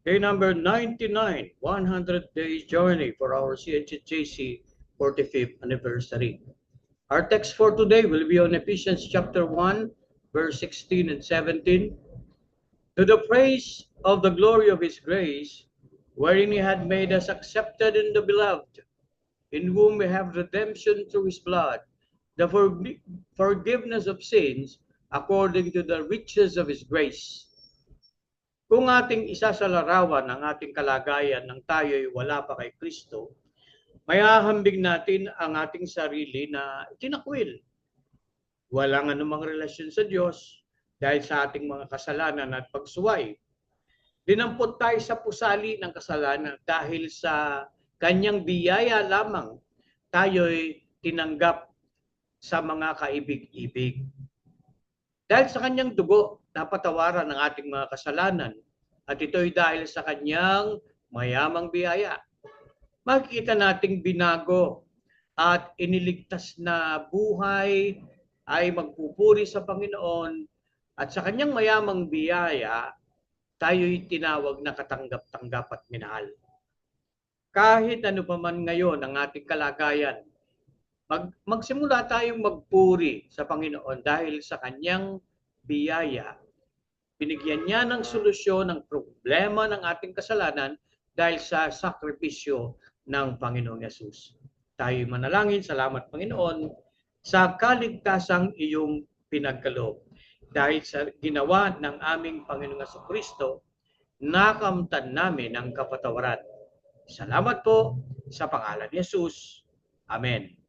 Day number 99, 100 days journey for our CHJC 45th anniversary. Our text for today will be on Ephesians chapter 1, verse 16 and 17. To the praise of the glory of his grace, wherein he had made us accepted in the beloved, in whom we have redemption through his blood, the forgiveness of sins, according to the riches of his grace. Kung ating isasalarawan ang ating kalagayan nang tayo'y wala pa kay Kristo, may hahambing natin ang ating sarili na itinakwil. Walang anumang relasyon sa Diyos dahil sa ating mga kasalanan at pagsuway. Dinampot tayo sa pusali ng kasalanan dahil sa kanyang biyaya lamang tayo'y tinanggap sa mga kaibig-ibig. Dahil sa kanyang dugo, napatawaran ang ating mga kasalanan at ito'y dahil sa kanyang mayamang biyaya. Makikita nating binago at iniligtas na buhay ay magpupuri sa Panginoon at sa kanyang mayamang biyaya, tayo'y tinawag na katanggap-tanggap at minahal. Kahit ano pa man ngayon ang ating kalagayan, magsimula tayong magpuri sa Panginoon dahil sa kanyang biyaya. Binigyan niya ng solusyon ng problema ng ating kasalanan dahil sa sakripisyo ng Panginoong Yesus. Tayo'y manalangin, salamat Panginoon, sa kaligtasang iyong pinagkaloob. Dahil sa ginawa ng aming Panginoong Jesucristo, nakamtan namin ang kapatawaran. Salamat po sa pangalan ni Jesus. Amen.